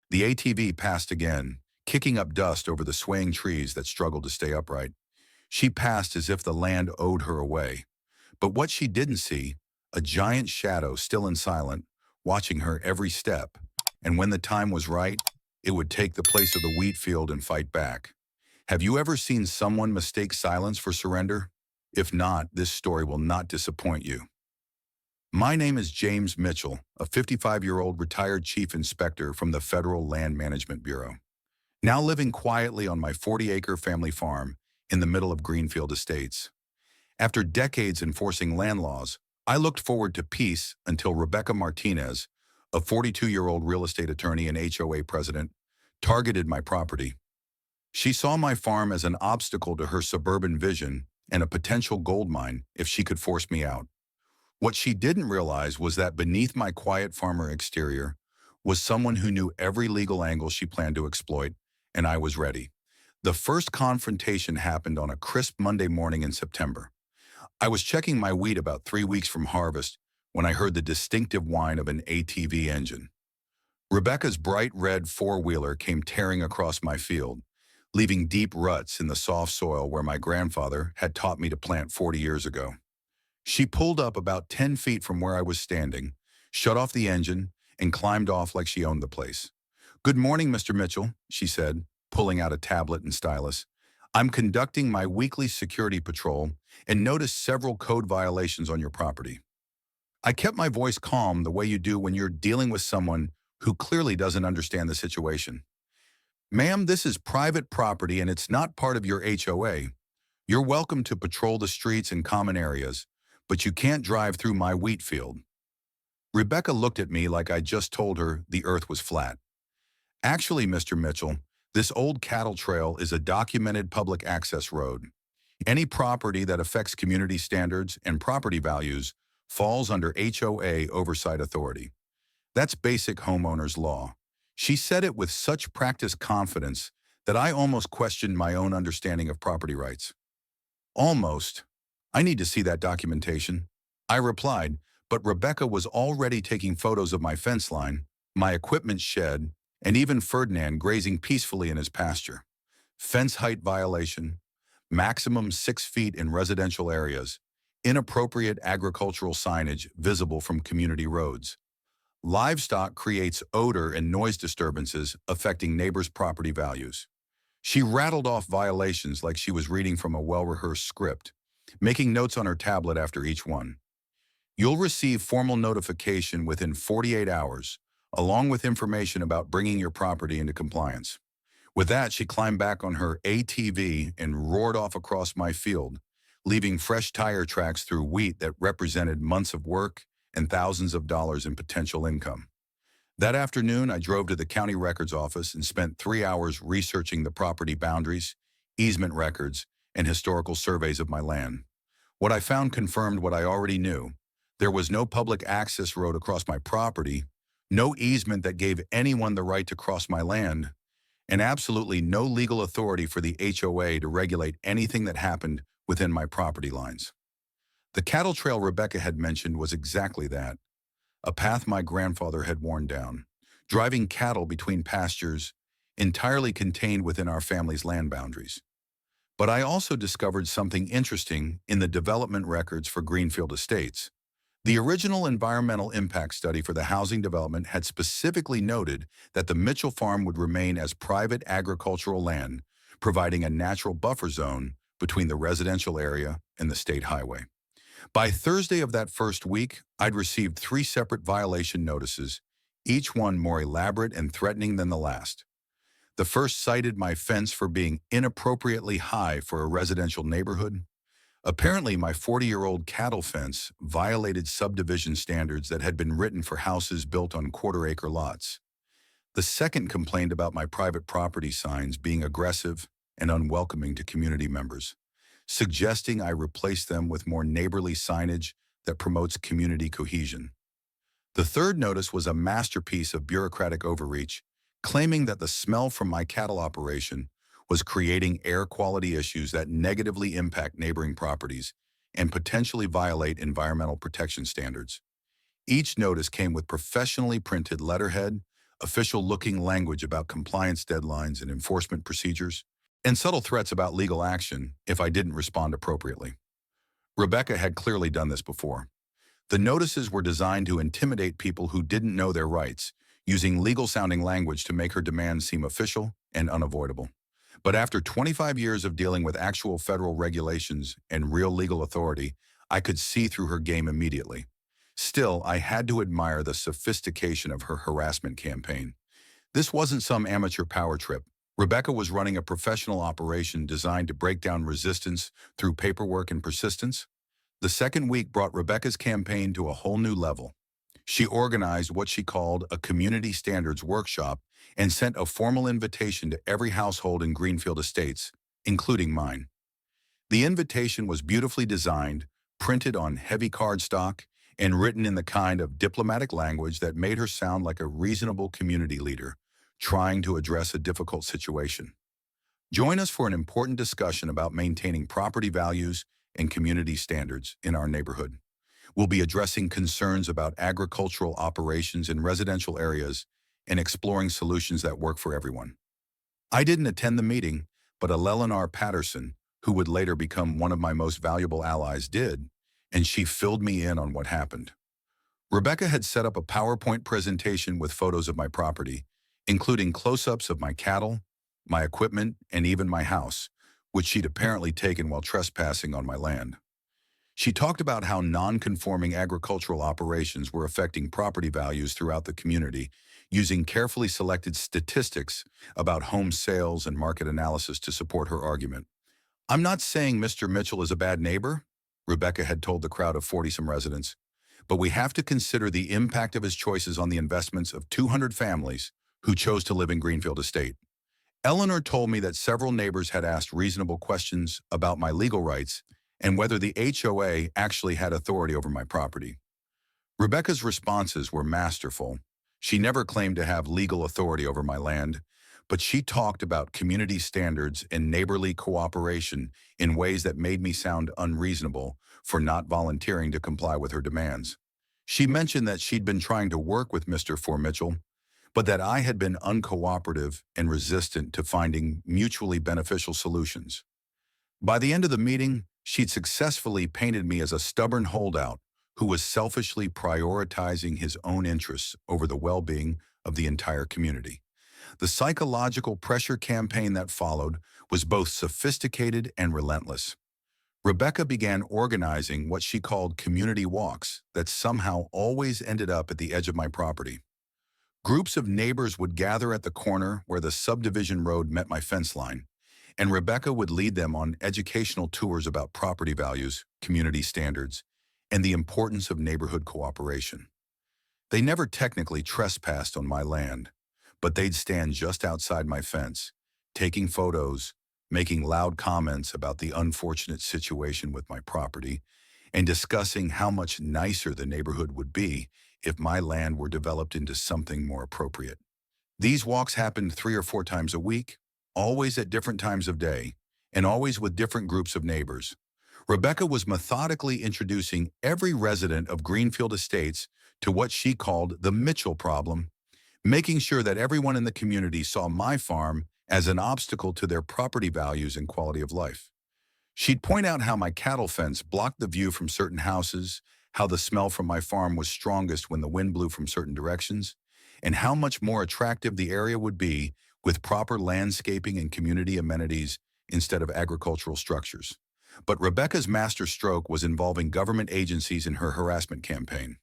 The ATV passed again, kicking up dust over the swaying trees that struggled to stay upright. She passed as if the land owed her away. But what she didn't see, a giant shadow still and silent, watching her every step. And when the time was right, it would take the place of the wheat field and fight back. Have you ever seen someone mistake silence for surrender? If not, this story will not disappoint you. My name is James Mitchell, a 55-year-old retired chief inspector from the Federal Land Management Bureau. Now living quietly on my 40-acre family farm in the middle of Greenfield Estates. After decades enforcing land laws, I looked forward to peace until Rebecca Martinez, a 42-year-old real estate attorney and HOA president, targeted my property. She saw my farm as an obstacle to her suburban vision and a potential gold mine if she could force me out. What she didn't realize was that beneath my quiet farmer exterior was someone who knew every legal angle she planned to exploit, and I was ready. The first confrontation happened on a crisp Monday morning in September. I was checking my wheat about 3 weeks from harvest when I heard the distinctive whine of an ATV engine. Rebecca's bright red four-wheeler came tearing across my field, leaving deep ruts in the soft soil where my grandfather had taught me to plant 40 years ago. She pulled up about 10 feet from where I was standing, shut off the engine, and climbed off like she owned the place. "Good morning, Mr. Mitchell," she said, pulling out a tablet and stylus. "I'm conducting my weekly security patrol and noticed several code violations on your property." I kept my voice calm the way you do when you're dealing with someone who clearly doesn't understand the situation. "Ma'am, this is private property and it's not part of your HOA. You're welcome to patrol the streets and common areas, but you can't drive through my wheat field." Rebecca looked at me like I just told her the earth was flat. "Actually, Mr. Mitchell, this old cattle trail is a documented public access road. Any property that affects community standards and property values falls under HOA oversight authority. That's basic homeowners law." She said it with such practiced confidence that I almost questioned my own understanding of property rights. "Almost. I need to see that documentation," I replied, but Rebecca was already taking photos of my fence line, my equipment shed, and even Ferdinand grazing peacefully in his pasture. Fence height violation, maximum 6 feet in residential areas, inappropriate agricultural signage visible from community roads. Livestock creates odor and noise disturbances affecting neighbors' property values. She rattled off violations like she was reading from a well-rehearsed script, making notes on her tablet after each one. "You'll receive formal notification within 48 hours, along with information about bringing your property into compliance." With that, she climbed back on her ATV and roared off across my field, leaving fresh tire tracks through wheat that represented months of work and thousands of dollars in potential income. That afternoon, I drove to the county records office and spent 3 hours researching the property boundaries, easement records, and historical surveys of my land. What I found confirmed what I already knew. There was no public access road across my property, no easement that gave anyone the right to cross my land, and absolutely no legal authority for the HOA to regulate anything that happened within my property lines. The cattle trail Rebecca had mentioned was exactly that, a path my grandfather had worn down, driving cattle between pastures, entirely contained within our family's land boundaries. But I also discovered something interesting in the development records for Greenfield Estates. The original environmental impact study for the housing development had specifically noted that the Mitchell farm would remain as private agricultural land, providing a natural buffer zone between the residential area and the state highway. By Thursday of that first week, I'd received 3 separate violation notices, each one more elaborate and threatening than the last. The first cited my fence for being inappropriately high for a residential neighborhood. Apparently, my 40-year-old cattle fence violated subdivision standards that had been written for houses built on quarter-acre lots. The second complained about my private property signs being aggressive and unwelcoming to community members, suggesting I replace them with more neighborly signage that promotes community cohesion. The third notice was a masterpiece of bureaucratic overreach, claiming that the smell from my cattle operation was creating air quality issues that negatively impact neighboring properties and potentially violate environmental protection standards. Each notice came with professionally printed letterhead, official-looking language about compliance deadlines and enforcement procedures, and subtle threats about legal action if I didn't respond appropriately. Rebecca had clearly done this before. The notices were designed to intimidate people who didn't know their rights, using legal-sounding language to make her demands seem official and unavoidable. But after 25 years of dealing with actual federal regulations and real legal authority, I could see through her game immediately. Still, I had to admire the sophistication of her harassment campaign. This wasn't some amateur power trip. Rebecca was running a professional operation designed to break down resistance through paperwork and persistence. The second week brought Rebecca's campaign to a whole new level. She organized what she called a community standards workshop and sent a formal invitation to every household in Greenfield Estates, including mine. The invitation was beautifully designed, printed on heavy cardstock, and written in the kind of diplomatic language that made her sound like a reasonable community leader trying to address a difficult situation. Join us for an important discussion about maintaining property values and community standards in our neighborhood. We'll be addressing concerns about agricultural operations in residential areas and exploring solutions that work for everyone. I didn't attend the meeting, but Eleanor Patterson, who would later become one of my most valuable allies, did, and she filled me in on what happened. Rebecca had set up a PowerPoint presentation with photos of my property, including close-ups of my cattle, my equipment, and even my house, which she'd apparently taken while trespassing on my land. She talked about how non-conforming agricultural operations were affecting property values throughout the community, using carefully selected statistics about home sales and market analysis to support her argument. "I'm not saying Mr. Mitchell is a bad neighbor," Rebecca had told the crowd of 40-some residents, "but we have to consider the impact of his choices on the investments of 200 families who chose to live in Greenfield Estate." Eleanor told me that several neighbors had asked reasonable questions about my legal rights and whether the HOA actually had authority over my property. Rebecca's responses were masterful. She never claimed to have legal authority over my land, but she talked about community standards and neighborly cooperation in ways that made me sound unreasonable for not volunteering to comply with her demands. She mentioned that she'd been trying to work with Mr. Mitchell, but that I had been uncooperative and resistant to finding mutually beneficial solutions. By the end of the meeting, she'd successfully painted me as a stubborn holdout who was selfishly prioritizing his own interests over the well-being of the entire community. The psychological pressure campaign that followed was both sophisticated and relentless. Rebecca began organizing what she called community walks that somehow always ended up at the edge of my property. Groups of neighbors would gather at the corner where the subdivision road met my fence line, and Rebecca would lead them on educational tours about property values, community standards, and the importance of neighborhood cooperation. They never technically trespassed on my land, but they'd stand just outside my fence, taking photos, making loud comments about the unfortunate situation with my property, and discussing how much nicer the neighborhood would be if my land were developed into something more appropriate. These walks happened 3 or 4 times a week, always at different times of day, and always with different groups of neighbors. Rebecca was methodically introducing every resident of Greenfield Estates to what she called the Mitchell problem, making sure that everyone in the community saw my farm as an obstacle to their property values and quality of life. She'd point out how my cattle fence blocked the view from certain houses, how the smell from my farm was strongest when the wind blew from certain directions, and how much more attractive the area would be with proper landscaping and community amenities instead of agricultural structures. But Rebecca's master stroke was involving government agencies in her harassment campaign.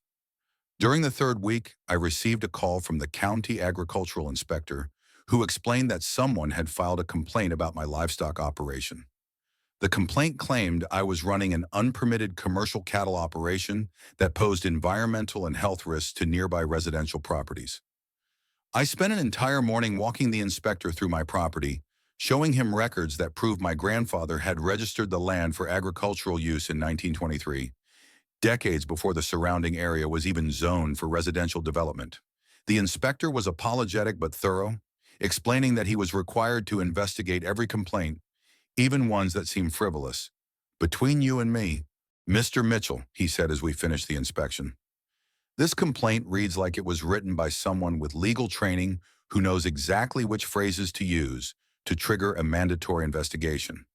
During the third week, I received a call from the county agricultural inspector who explained that someone had filed a complaint about my livestock operation. The complaint claimed I was running an unpermitted commercial cattle operation that posed environmental and health risks to nearby residential properties. I spent an entire morning walking the inspector through my property, showing him records that proved my grandfather had registered the land for agricultural use in 1923, decades before the surrounding area was even zoned for residential development. The inspector was apologetic but thorough, explaining that he was required to investigate every complaint, even ones that seemed frivolous. "Between you and me, Mr. Mitchell," he said as we finished the inspection, This complaint reads like it was written by someone with legal training who knows exactly which phrases to use to trigger a mandatory investigation.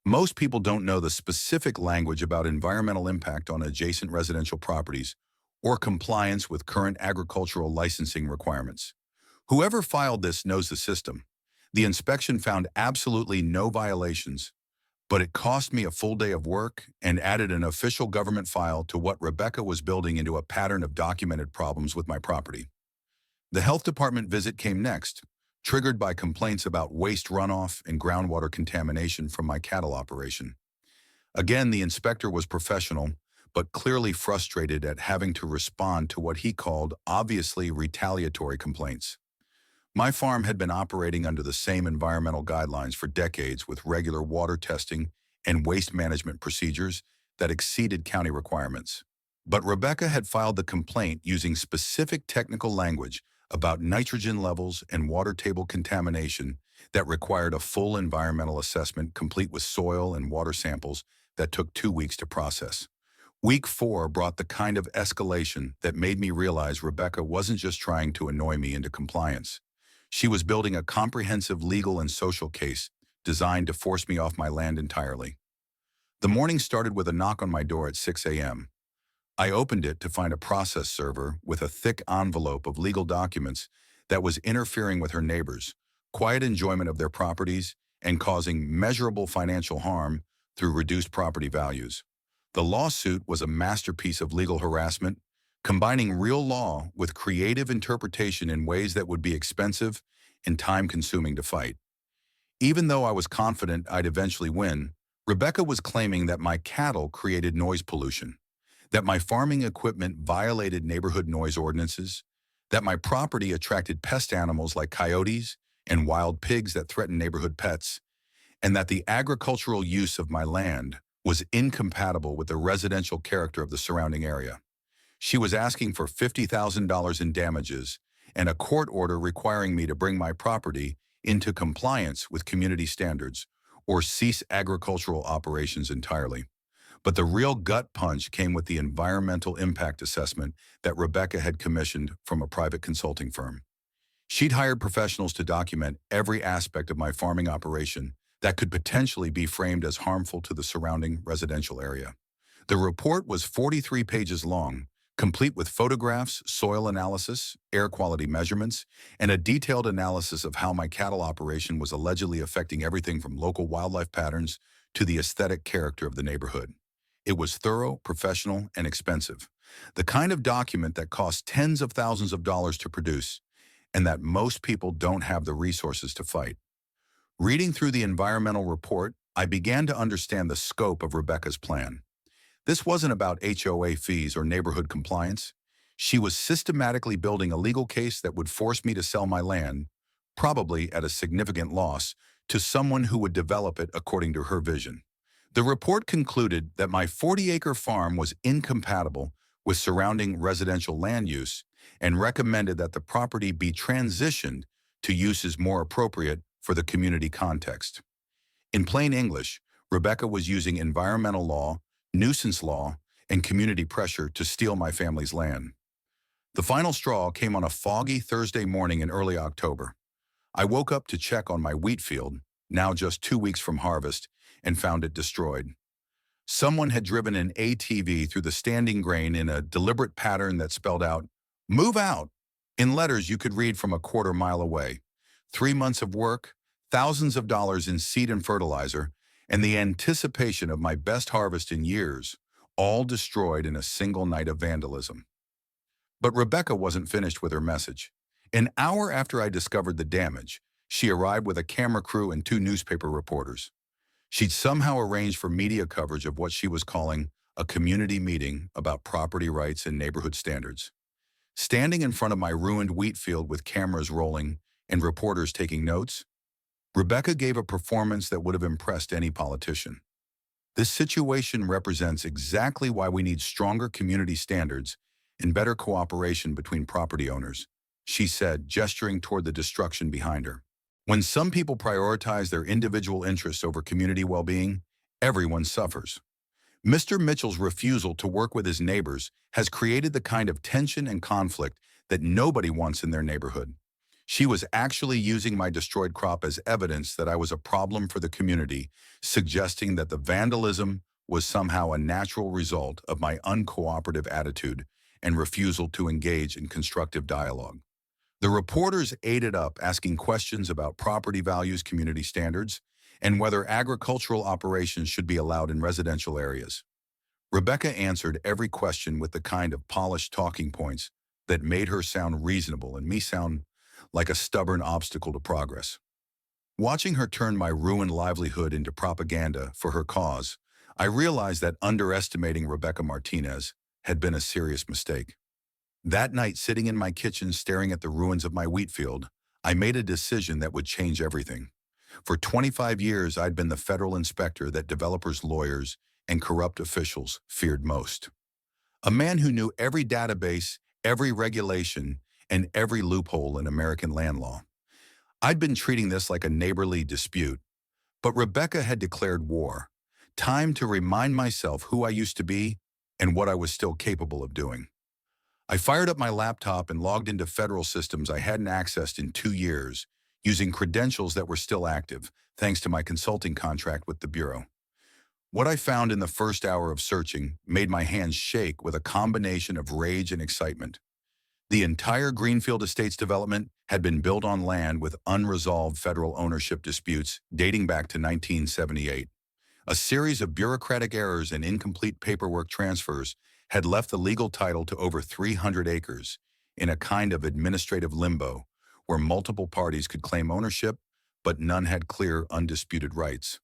Most people don't know the specific language about environmental impact on adjacent residential properties or compliance with current agricultural licensing requirements. Whoever filed this knows the system. The inspection found absolutely no violations, but it cost me a full day of work and added an official government file to what Rebecca was building into a pattern of documented problems with my property. The health department visit came next, triggered by complaints about waste runoff and groundwater contamination from my cattle operation. Again, the inspector was professional, but clearly frustrated at having to respond to what he called obviously retaliatory complaints. My farm had been operating under the same environmental guidelines for decades with regular water testing and waste management procedures that exceeded county requirements. But Rebecca had filed the complaint using specific technical language about nitrogen levels and water table contamination that required a full environmental assessment complete with soil and water samples that took 2 weeks to process. Week 4 brought the kind of escalation that made me realize Rebecca wasn't just trying to annoy me into compliance. She was building a comprehensive legal and social case designed to force me off my land entirely. The morning started with a knock on my door at 6 a.m. I opened it to find a process server with a thick envelope of legal documents that was interfering with her neighbors' quiet enjoyment of their properties and causing measurable financial harm through reduced property values. The lawsuit was a masterpiece of legal harassment, combining real law with creative interpretation in ways that would be expensive and time-consuming to fight. Even though I was confident I'd eventually win, Rebecca was claiming that my cattle created noise pollution, that my farming equipment violated neighborhood noise ordinances, that my property attracted pest animals like coyotes and wild pigs that threaten neighborhood pets, and that the agricultural use of my land was incompatible with the residential character of the surrounding area. She was asking for $50,000 in damages and a court order requiring me to bring my property into compliance with community standards or cease agricultural operations entirely. But the real gut punch came with the environmental impact assessment that Rebecca had commissioned from a private consulting firm. She'd hired professionals to document every aspect of my farming operation that could potentially be framed as harmful to the surrounding residential area. The report was 43 pages long, complete with photographs, soil analysis, air quality measurements, and a detailed analysis of how my cattle operation was allegedly affecting everything from local wildlife patterns to the aesthetic character of the neighborhood. It was thorough, professional, and expensive, the kind of document that costs tens of thousands of dollars to produce and that most people don't have the resources to fight. Reading through the environmental report, I began to understand the scope of Rebecca's plan. This wasn't about HOA fees or neighborhood compliance. She was systematically building a legal case that would force me to sell my land, probably at a significant loss, to someone who would develop it according to her vision. The report concluded that my 40-acre farm was incompatible with surrounding residential land use and recommended that the property be transitioned to uses more appropriate for the community context. In plain English, Rebecca was using environmental law, nuisance law, and community pressure to steal my family's land. The final straw came on a foggy Thursday morning in early October. I woke up to check on my wheat field, now just 2 weeks from harvest, and found it destroyed. Someone had driven an ATV through the standing grain in a deliberate pattern that spelled out, "Move out," in letters you could read from a quarter mile away. 3 months of work, thousands of dollars in seed and fertilizer, and the anticipation of my best harvest in years, all destroyed in a single night of vandalism. But Rebecca wasn't finished with her message. An hour after I discovered the damage, she arrived with a camera crew and 2 newspaper reporters. She'd somehow arranged for media coverage of what she was calling a community meeting about property rights and neighborhood standards. Standing in front of my ruined wheat field with cameras rolling and reporters taking notes, Rebecca gave a performance that would have impressed any politician. This situation represents exactly why we need stronger community standards and better cooperation between property owners, she said, gesturing toward the destruction behind her. When some people prioritize their individual interests over community well-being, everyone suffers. Mr. Mitchell's refusal to work with his neighbors has created the kind of tension and conflict that nobody wants in their neighborhood. She was actually using my destroyed crop as evidence that I was a problem for the community, suggesting that the vandalism was somehow a natural result of my uncooperative attitude and refusal to engage in constructive dialogue. The reporters ate it up, asking questions about property values, community standards, and whether agricultural operations should be allowed in residential areas. Rebecca answered every question with the kind of polished talking points that made her sound reasonable and me sound like a stubborn obstacle to progress. Watching her turn my ruined livelihood into propaganda for her cause, I realized that underestimating Rebecca Martinez had been a serious mistake. That night, sitting in my kitchen staring at the ruins of my wheat field, I made a decision that would change everything. For 25 years, I'd been the federal inspector that developers' lawyers and corrupt officials feared most. A man who knew every database, every regulation, and every loophole in American land law. I'd been treating this like a neighborly dispute, but Rebecca had declared war. Time to remind myself who I used to be and what I was still capable of doing. I fired up my laptop and logged into federal systems I hadn't accessed in 2 years, using credentials that were still active, thanks to my consulting contract with the Bureau. What I found in the first hour of searching made my hands shake with a combination of rage and excitement. The entire Greenfield Estates development had been built on land with unresolved federal ownership disputes dating back to 1978. A series of bureaucratic errors and incomplete paperwork transfers had left the legal title to over 300 acres in a kind of administrative limbo where multiple parties could claim ownership, but none had clear, undisputed rights.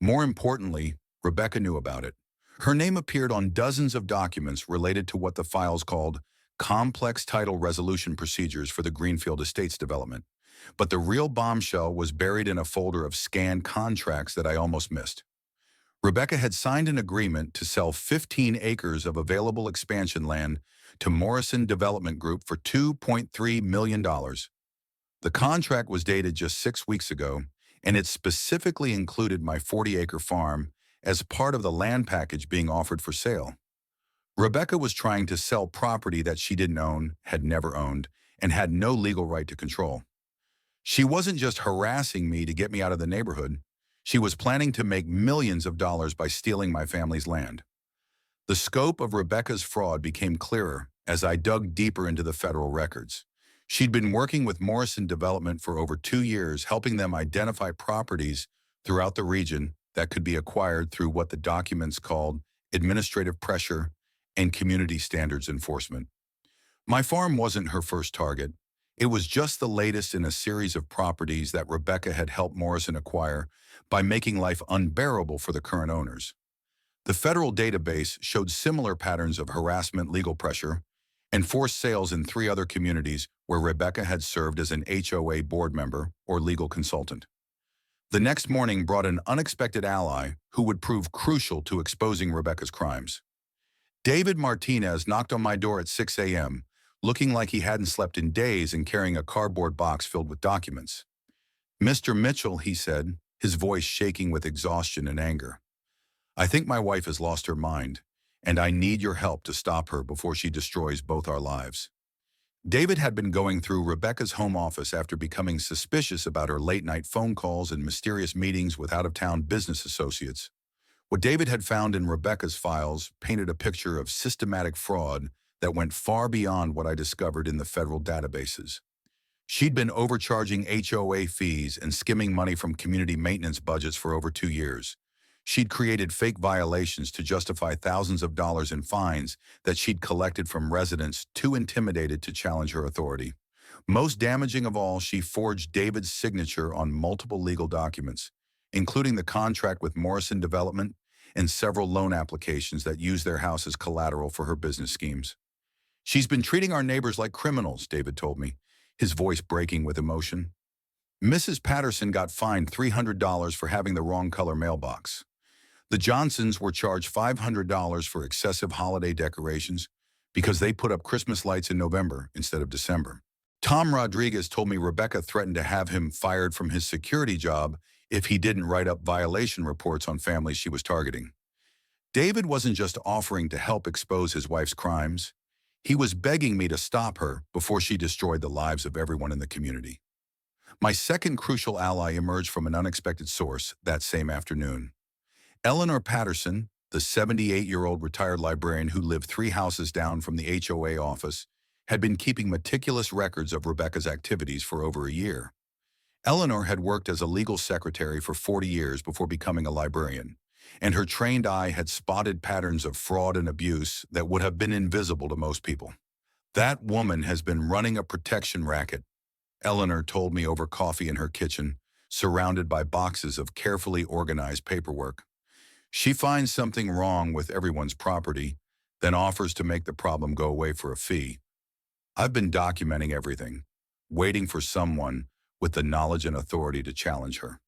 More importantly, Rebecca knew about it. Her name appeared on dozens of documents related to what the files called complex title resolution procedures for the Greenfield Estates development. But the real bombshell was buried in a folder of scanned contracts that I almost missed. Rebecca had signed an agreement to sell 15 acres of available expansion land to Morrison Development Group for $2.3 million. The contract was dated just 6 weeks ago, and it specifically included my 40-acre farm as part of the land package being offered for sale. Rebecca was trying to sell property that she didn't own, had never owned, and had no legal right to control. She wasn't just harassing me to get me out of the neighborhood. She was planning to make millions of dollars by stealing my family's land. The scope of Rebecca's fraud became clearer as I dug deeper into the federal records. She'd been working with Morrison Development for over 2 years, helping them identify properties throughout the region that could be acquired through what the documents called administrative pressure and community standards enforcement. My farm wasn't her first target. It was just the latest in a series of properties that Rebecca had helped Morrison acquire by making life unbearable for the current owners. The federal database showed similar patterns of harassment, legal pressure, and forced sales in 3 other communities where Rebecca had served as an HOA board member or legal consultant. The next morning brought an unexpected ally who would prove crucial to exposing Rebecca's crimes. David Martinez knocked on my door at 6 a.m., looking like he hadn't slept in days and carrying a cardboard box filled with documents. "Mr. Mitchell," he said, his voice shaking with exhaustion and anger. "I think my wife has lost her mind, and I need your help to stop her before she destroys both our lives." David had been going through Rebecca's home office after becoming suspicious about her late-night phone calls and mysterious meetings with out-of-town business associates. What David had found in Rebecca's files painted a picture of systematic fraud that went far beyond what I discovered in the federal databases. She'd been overcharging HOA fees and skimming money from community maintenance budgets for over 2 years. She'd created fake violations to justify thousands of dollars in fines that she'd collected from residents too intimidated to challenge her authority. Most damaging of all, she forged David's signature on multiple legal documents, including the contract with Morrison Development and several loan applications that used their house as collateral for her business schemes. "She's been treating our neighbors like criminals," David told me, his voice breaking with emotion. "Mrs. Patterson got fined $300 for having the wrong color mailbox. The Johnsons were charged $500 for excessive holiday decorations because they put up Christmas lights in November instead of December. Tom Rodriguez told me Rebecca threatened to have him fired from his security job if he didn't write up violation reports on families she was targeting. David wasn't just offering to help expose his wife's crimes. He was begging me to stop her before she destroyed the lives of everyone in the community. My second crucial ally emerged from an unexpected source that same afternoon. Eleanor Patterson, the 78-year-old retired librarian who lived 3 houses down from the HOA office, had been keeping meticulous records of Rebecca's activities for over a year. Eleanor had worked as a legal secretary for 40 years before becoming a librarian, and her trained eye had spotted patterns of fraud and abuse that would have been invisible to most people. "That woman has been running a protection racket," Eleanor told me over coffee in her kitchen, surrounded by boxes of carefully organized paperwork. "She finds something wrong with everyone's property, then offers to make the problem go away for a fee. I've been documenting everything, waiting for someone with the knowledge and authority to challenge her."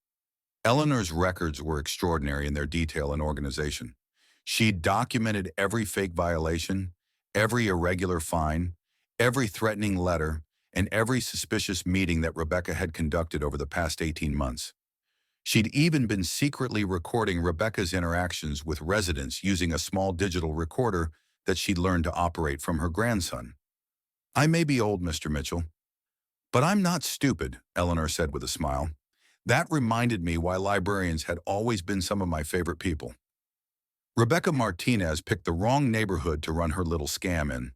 Eleanor's records were extraordinary in their detail and organization. She documented every fake violation, every irregular fine, every threatening letter, and every suspicious meeting that Rebecca had conducted over the past 18 months. She'd even been secretly recording Rebecca's interactions with residents using a small digital recorder that she'd learned to operate from her grandson. "I may be old, Mr. Mitchell, but I'm not stupid," Eleanor said with a smile. That reminded me why librarians had always been some of my favorite people. Rebecca Martinez picked the wrong neighborhood to run her little scam in.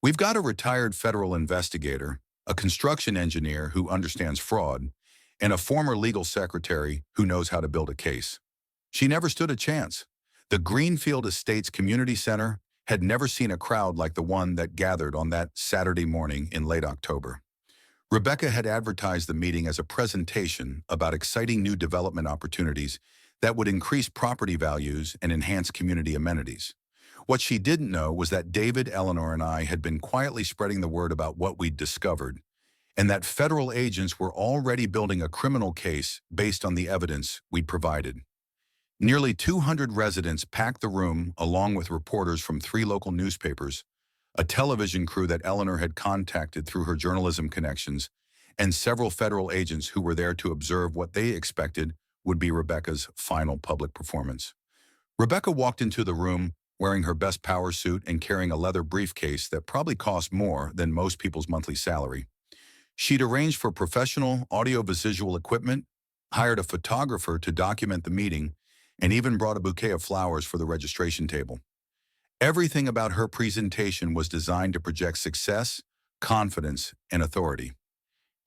We've got a retired federal investigator, a construction engineer who understands fraud, and a former legal secretary who knows how to build a case. She never stood a chance. The Greenfield Estates Community Center had never seen a crowd like the one that gathered on that Saturday morning in late October. Rebecca had advertised the meeting as a presentation about exciting new development opportunities that would increase property values and enhance community amenities. What she didn't know was that David, Eleanor, and I had been quietly spreading the word about what we'd discovered, and that federal agents were already building a criminal case based on the evidence we'd provided. Nearly 200 residents packed the room along with reporters from 3 local newspapers, a television crew that Eleanor had contacted through her journalism connections, and several federal agents who were there to observe what they expected would be Rebecca's final public performance. Rebecca walked into the room wearing her best power suit and carrying a leather briefcase that probably cost more than most people's monthly salary. She'd arranged for professional audio-visual equipment, hired a photographer to document the meeting, and even brought a bouquet of flowers for the registration table. Everything about her presentation was designed to project success, confidence, and authority.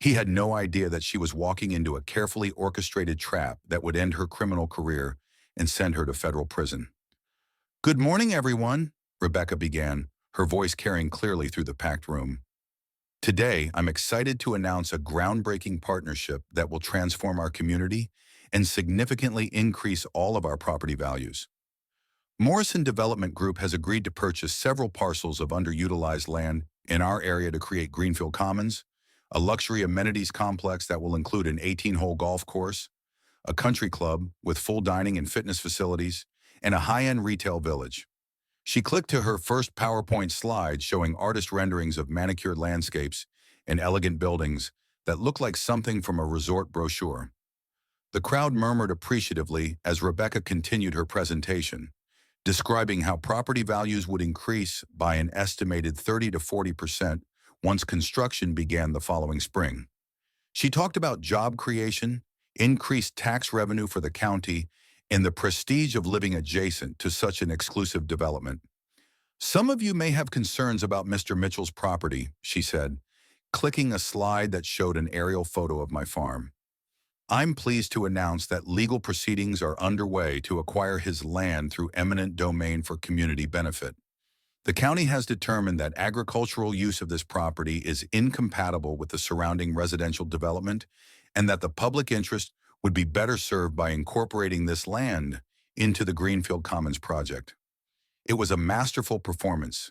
He had no idea that she was walking into a carefully orchestrated trap that would end her criminal career and send her to federal prison. "Good morning, everyone," Rebecca began, her voice carrying clearly through the packed room. "Today, I'm excited to announce a groundbreaking partnership that will transform our community and significantly increase all of our property values. Morrison Development Group has agreed to purchase several parcels of underutilized land in our area to create Greenfield Commons, a luxury amenities complex that will include an 18-hole golf course, a country club with full dining and fitness facilities, and a high-end retail village." She clicked to her first PowerPoint slide showing artist renderings of manicured landscapes and elegant buildings that looked like something from a resort brochure. The crowd murmured appreciatively as Rebecca continued her presentation, describing how property values would increase by an estimated 30 to 40% once construction began the following spring. She talked about job creation, increased tax revenue for the county, and the prestige of living adjacent to such an exclusive development. "Some of you may have concerns about Mr. Mitchell's property," she said, clicking a slide that showed an aerial photo of my farm. "I'm pleased to announce that legal proceedings are underway to acquire his land through eminent domain for community benefit. The county has determined that agricultural use of this property is incompatible with the surrounding residential development and that the public interest would be better served by incorporating this land into the Greenfield Commons project." It was a masterful performance,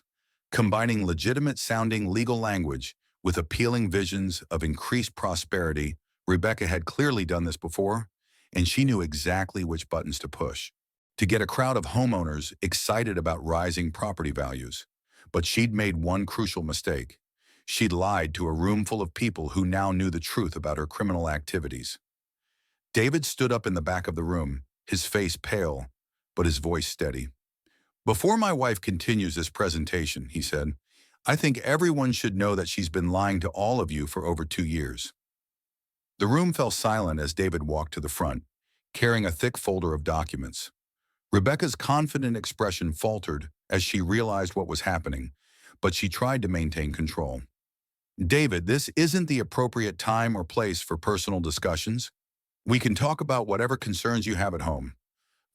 combining legitimate-sounding legal language with appealing visions of increased prosperity. Rebecca had clearly done this before, and she knew exactly which buttons to push to get a crowd of homeowners excited about rising property values. But she'd made one crucial mistake. She'd lied to a room full of people who now knew the truth about her criminal activities. David stood up in the back of the room, his face pale, but his voice steady. Before my wife continues this presentation, he said, I think everyone should know that she's been lying to all of you for over 2 years. The room fell silent as David walked to the front, carrying a thick folder of documents. Rebecca's confident expression faltered as she realized what was happening, but she tried to maintain control. David, this isn't the appropriate time or place for personal discussions. We can talk about whatever concerns you have at home.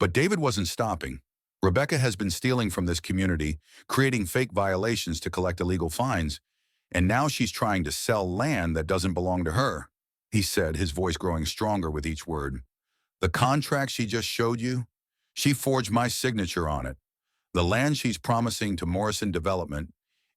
But David wasn't stopping. Rebecca has been stealing from this community, creating fake violations to collect illegal fines, and now she's trying to sell land that doesn't belong to her, he said, his voice growing stronger with each word. The contract she just showed you? She forged my signature on it. The land she's promising to Morrison Development,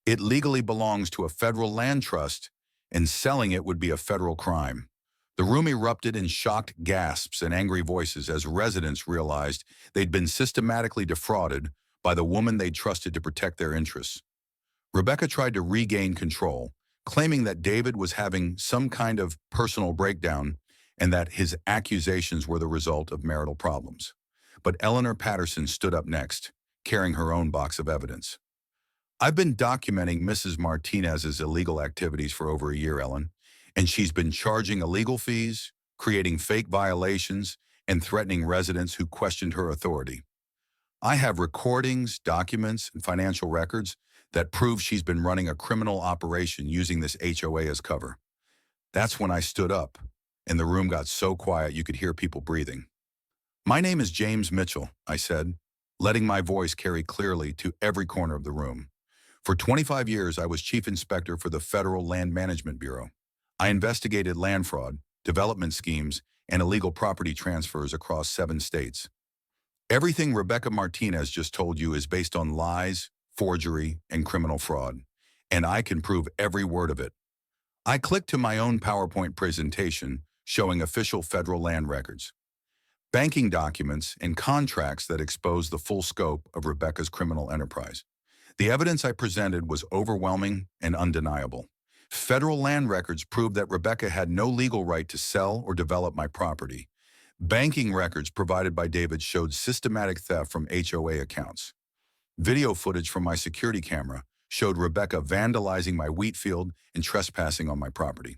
it legally belongs to a federal land trust, and selling it would be a federal crime. The room erupted in shocked gasps and angry voices as residents realized they'd been systematically defrauded by the woman they'd trusted to protect their interests. Rebecca tried to regain control, claiming that David was having some kind of personal breakdown and that his accusations were the result of marital problems. But Eleanor Patterson stood up next, carrying her own box of evidence. I've been documenting Mrs. Martinez's illegal activities for over a year, Ellen, and she's been charging illegal fees, creating fake violations, and threatening residents who questioned her authority. I have recordings, documents, and financial records that prove she's been running a criminal operation using this HOA as cover. That's when I stood up, and the room got so quiet you could hear people breathing. My name is James Mitchell, I said, letting my voice carry clearly to every corner of the room. For 25 years, I was chief inspector for the Federal Land Management Bureau. I investigated land fraud, development schemes, and illegal property transfers across 7 states. Everything Rebecca Martinez just told you is based on lies, forgery, and criminal fraud, and I can prove every word of it. I clicked to my own PowerPoint presentation showing official federal land records, banking documents, and contracts that expose the full scope of Rebecca's criminal enterprise. The evidence I presented was overwhelming and undeniable. Federal land records proved that Rebecca had no legal right to sell or develop my property. Banking records provided by David showed systematic theft from HOA accounts. Video footage from my security camera showed Rebecca vandalizing my wheat field and trespassing on my property.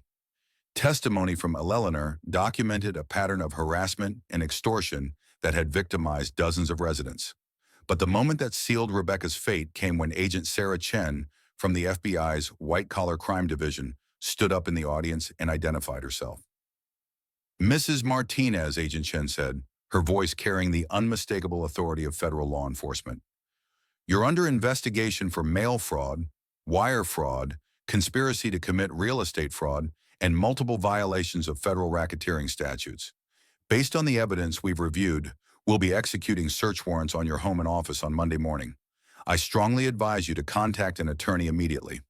Testimony from Eleanor documented a pattern of harassment and extortion that had victimized dozens of residents. But the moment that sealed Rebecca's fate came when Agent Sarah Chen from the FBI's White-Collar Crime Division stood up in the audience and identified herself. Mrs. Martinez, Agent Chen said, her voice carrying the unmistakable authority of federal law enforcement. You're under investigation for mail fraud, wire fraud, conspiracy to commit real estate fraud, and multiple violations of federal racketeering statutes. Based on the evidence we've reviewed, we'll be executing search warrants on your home and office on Monday morning. I strongly advise you to contact an attorney immediately.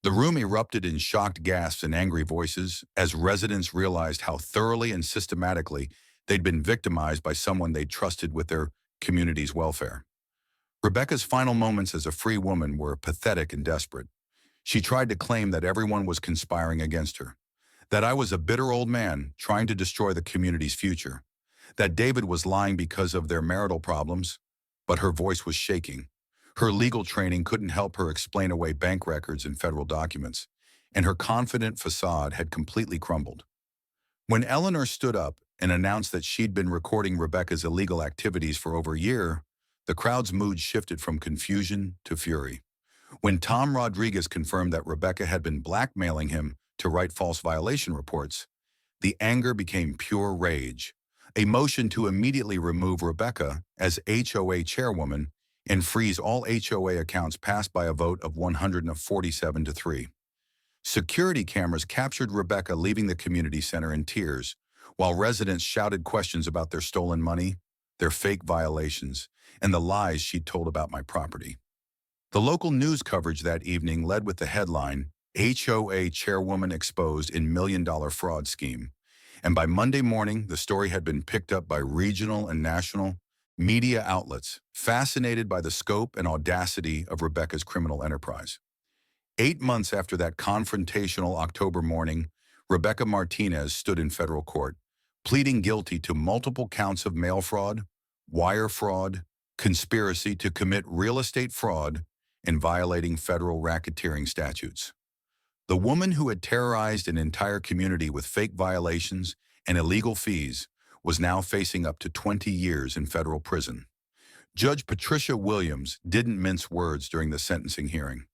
The room erupted in shocked gasps and angry voices as residents realized how thoroughly and systematically they'd been victimized by someone they trusted with their community's welfare. Rebecca's final moments as a free woman were pathetic and desperate. She tried to claim that everyone was conspiring against her, that I was a bitter old man trying to destroy the community's future, that David was lying because of their marital problems, but her voice was shaking. Her legal training couldn't help her explain away bank records and federal documents, and her confident facade had completely crumbled. When Eleanor stood up and announced that she'd been recording Rebecca's illegal activities for over a year, the crowd's mood shifted from confusion to fury. When Tom Rodriguez confirmed that Rebecca had been blackmailing him to write false violation reports, the anger became pure rage. A motion to immediately remove Rebecca as HOA chairwoman and freeze all HOA accounts passed by a vote of 147 to 3. Security cameras captured Rebecca leaving the community center in tears, while residents shouted questions about their stolen money, their fake violations, and the lies she'd told about my property. The local news coverage that evening led with the headline, HOA chairwoman exposed in million-dollar fraud scheme. And by Monday morning, the story had been picked up by regional and national media outlets, fascinated by the scope and audacity of Rebecca's criminal enterprise. 8 months after that confrontational October morning, Rebecca Martinez stood in federal court, pleading guilty to multiple counts of mail fraud, wire fraud, conspiracy to commit real estate fraud, and violating federal racketeering statutes. The woman who had terrorized an entire community with fake violations and illegal fees was now facing up to 20 years in federal prison. Judge Patricia Williams didn't mince words during the sentencing hearing.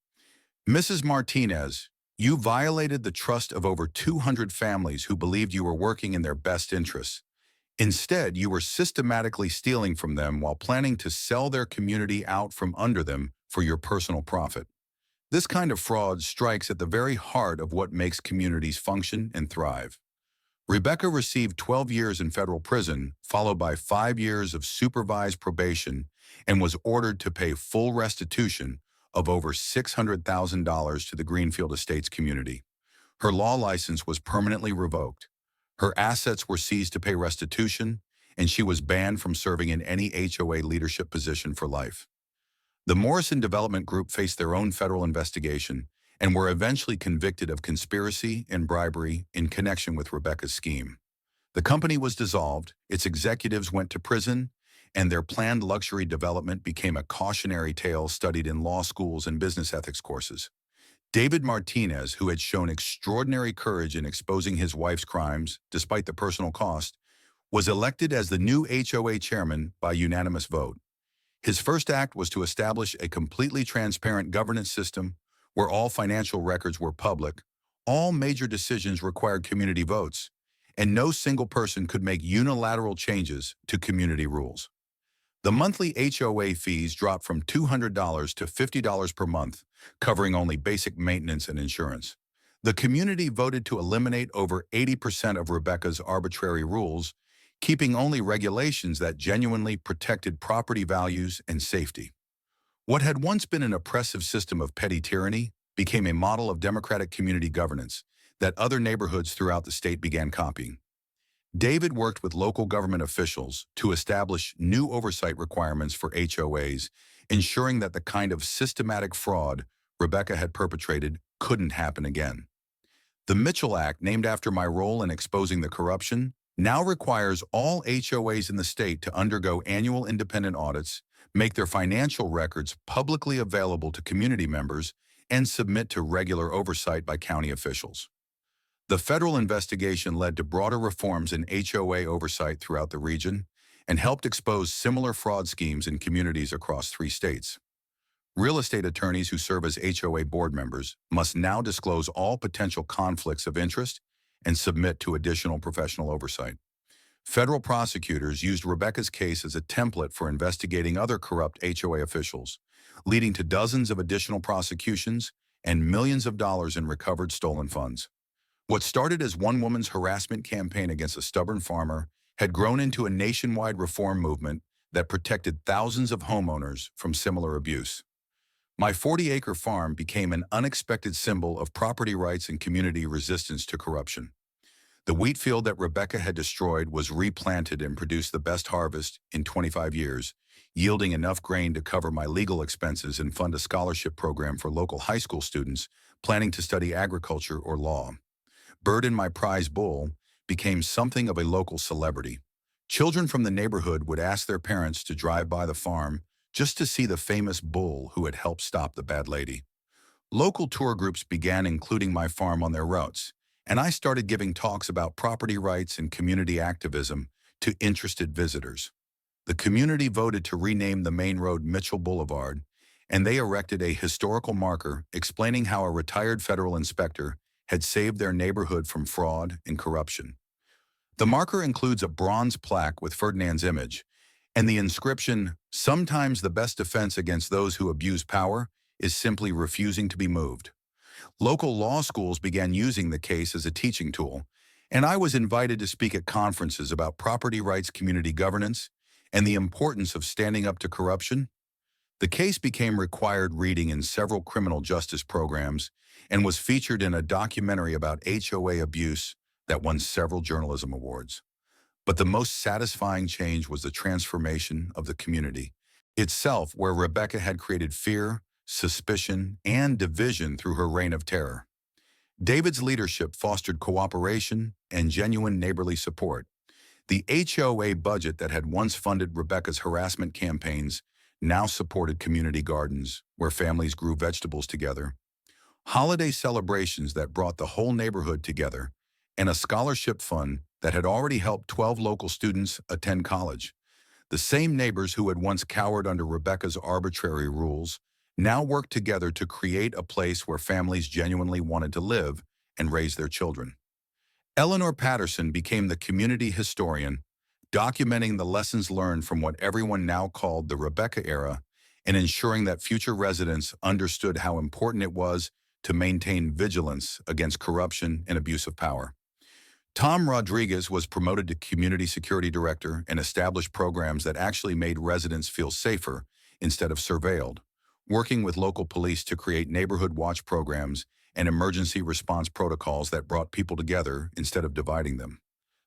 Mrs. Martinez, you violated the trust of over 200 families who believed you were working in their best interests. Instead, you were systematically stealing from them while planning to sell their community out from under them for your personal profit. This kind of fraud strikes at the very heart of what makes communities function and thrive. Rebecca received 12 years in federal prison, followed by 5 years of supervised probation, and was ordered to pay full restitution of over $600,000 to the Greenfield Estates community. Her law license was permanently revoked. Her assets were seized to pay restitution, and she was banned from serving in any HOA leadership position for life. The Morrison Development Group faced their own federal investigation and were eventually convicted of conspiracy and bribery in connection with Rebecca's scheme. The company was dissolved, its executives went to prison, and their planned luxury development became a cautionary tale studied in law schools and business ethics courses. David Martinez, who had shown extraordinary courage in exposing his wife's crimes despite the personal cost, was elected as the new HOA chairman by unanimous vote. His first act was to establish a completely transparent governance system where all financial records were public, all major decisions required community votes, and no single person could make unilateral changes to community rules. The monthly HOA fees dropped from $200 to $50 per month, covering only basic maintenance and insurance. The community voted to eliminate over 80% of Rebecca's arbitrary rules, keeping only regulations that genuinely protected property values and safety. What had once been an oppressive system of petty tyranny became a model of democratic community governance that other neighborhoods throughout the state began copying. David worked with local government officials to establish new oversight requirements for HOAs, ensuring that the kind of systematic fraud Rebecca had perpetrated couldn't happen again. The Mitchell Act, named after my role in exposing the corruption, now requires all HOAs in the state to undergo annual independent audits, make their financial records publicly available to community members, and submit to regular oversight by county officials. The federal investigation led to broader reforms in HOA oversight throughout the region and helped expose similar fraud schemes in communities across 3 states. Real estate attorneys who serve as HOA board members must now disclose all potential conflicts of interest and submit to additional professional oversight. Federal prosecutors used Rebecca's case as a template for investigating other corrupt HOA officials, leading to dozens of additional prosecutions and millions of dollars in recovered stolen funds. What started as one woman's harassment campaign against a stubborn farmer had grown into a nationwide reform movement that protected thousands of homeowners from similar abuse. My 40-acre farm became an unexpected symbol of property rights and community resistance to corruption. The wheat field that Rebecca had destroyed was replanted and produced the best harvest in 25 years, yielding enough grain to cover my legal expenses and fund a scholarship program for local high school students planning to study agriculture or law. Bird and my prize bull became something of a local celebrity. Children from the neighborhood would ask their parents to drive by the farm just to see the famous bull who had helped stop the bad lady. Local tour groups began including my farm on their routes, and I started giving talks about property rights and community activism to interested visitors. The community voted to rename the main road Mitchell Boulevard, and they erected a historical marker explaining how a retired federal inspector had saved their neighborhood from fraud and corruption. The marker includes a bronze plaque with Ferdinand's image, and the inscription, "Sometimes the best defense against those who abuse power is simply refusing to be moved." Local law schools began using the case as a teaching tool, and I was invited to speak at conferences about property rights, community governance, and the importance of standing up to corruption. The case became required reading in several criminal justice programs and was featured in a documentary about HOA abuse that won several journalism awards. But the most satisfying change was the transformation of the community itself, where Rebecca had created fear, suspicion, and division through her reign of terror. David's leadership fostered cooperation and genuine neighborly support. The HOA budget that had once funded Rebecca's harassment campaigns now supported community gardens where families grew vegetables together, holiday celebrations that brought the whole neighborhood together, and a scholarship fund that had already helped 12 local students attend college. The same neighbors who had once cowered under Rebecca's arbitrary rules now worked together to create a place where families genuinely wanted to live and raise their children. Eleanor Patterson became the community historian, documenting the lessons learned from what everyone now called the Rebecca era and ensuring that future residents understood how important it was to maintain vigilance against corruption and abuse of power. Tom Rodriguez was promoted to community security director and established programs that actually made residents feel safer instead of surveilled, working with local police to create neighborhood watch programs and emergency response protocols that brought people together instead of dividing them.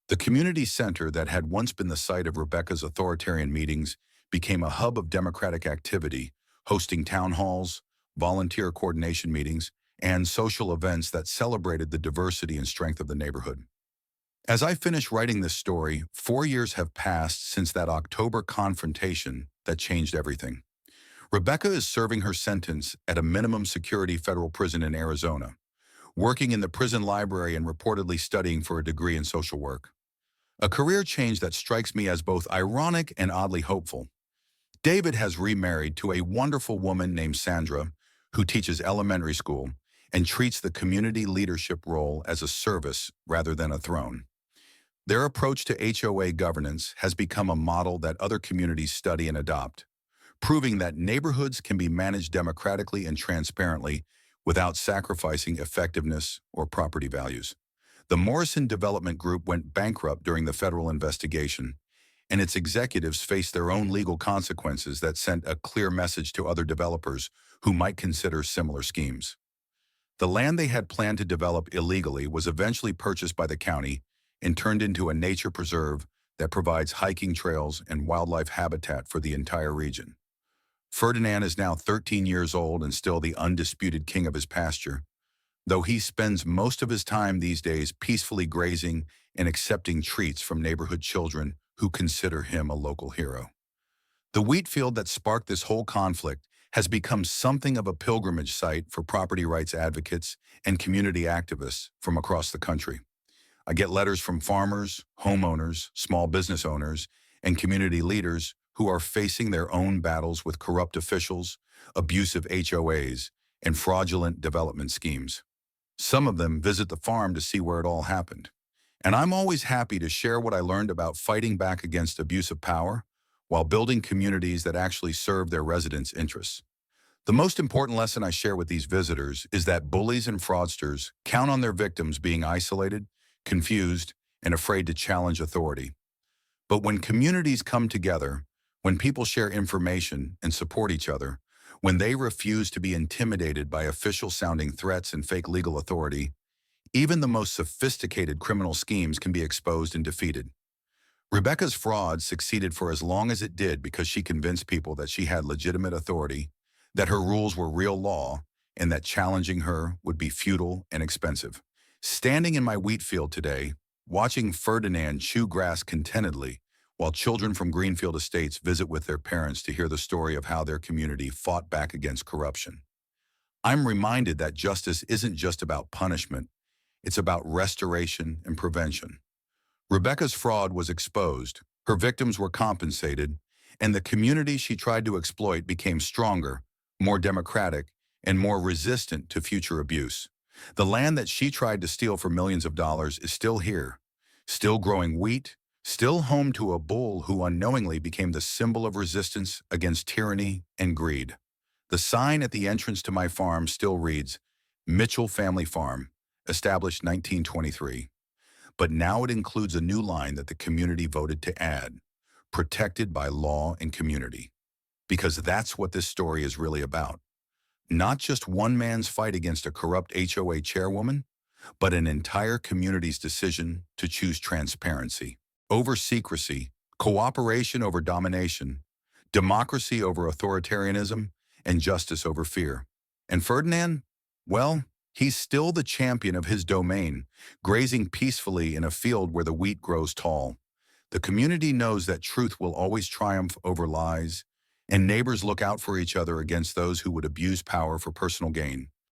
The community center that had once been the site of Rebecca's authoritarian meetings became a hub of democratic activity, hosting town halls, volunteer coordination meetings, and social events that celebrated the diversity and strength of the neighborhood. As I finish writing this story, 4 years have passed since that October confrontation that changed everything. Rebecca is serving her sentence at a minimum security federal prison in Arizona, working in the prison library and reportedly studying for a degree in social work. A career change that strikes me as both ironic and oddly hopeful. David has remarried to a wonderful woman named Sandra, who teaches elementary school and treats the community leadership role as a service rather than a throne. Their approach to HOA governance has become a model that other communities study and adopt, proving that neighborhoods can be managed democratically and transparently without sacrificing effectiveness or property values. The Morrison Development Group went bankrupt during the federal investigation, and its executives faced their own legal consequences that sent a clear message to other developers who might consider similar schemes. The land they had planned to develop illegally was eventually purchased by the county and turned into a nature preserve that provides hiking trails and wildlife habitat for the entire region. Ferdinand is now 13 years old and still the undisputed king of his pasture, though he spends most of his time these days peacefully grazing and accepting treats from neighborhood children who consider him a local hero. The wheat field that sparked this whole conflict has become something of a pilgrimage site for property rights advocates and community activists from across the country. I get letters from farmers, homeowners, small business owners, and community leaders who are facing their own battles with corrupt officials, abusive HOAs, and fraudulent development schemes. Some of them visit the farm to see where it all happened. And I'm always happy to share what I learned about fighting back against abuse of power while building communities that actually serve their residents' interests. The most important lesson I share with these visitors is that bullies and fraudsters count on their victims being isolated, confused, and afraid to challenge authority. But when communities come together, when people share information and support each other, when they refuse to be intimidated by official-sounding threats and fake legal authority, even the most sophisticated criminal schemes can be exposed and defeated. Rebecca's fraud succeeded for as long as it did because she convinced people that she had legitimate authority, that her rules were real law, and that challenging her would be futile and expensive. Standing in my wheat field today, watching Ferdinand chew grass contentedly, while children from Greenfield Estates visit with their parents to hear the story of how their community fought back against corruption, I'm reminded that justice isn't just about punishment, it's about restoration and prevention. Rebecca's fraud was exposed, her victims were compensated, and the community she tried to exploit became stronger, more democratic, and more resistant to future abuse. The land that she tried to steal for millions of dollars is still here, still growing wheat, still home to a bull who unknowingly became the symbol of resistance against tyranny and greed. The sign at the entrance to my farm still reads, Mitchell Family Farm, established 1923. But now it includes a new line that the community voted to add, protected by law and community. Because that's what this story is really about. Not just one man's fight against a corrupt HOA chairwoman, but an entire community's decision to choose transparency over secrecy, cooperation over domination, democracy over authoritarianism, and justice over fear. And Ferdinand? Well, he's still the champion of his domain, grazing peacefully in a field where the wheat grows tall. The community knows that truth will always triumph over lies, And neighbors look out for each other against those who would abuse power for personal gain.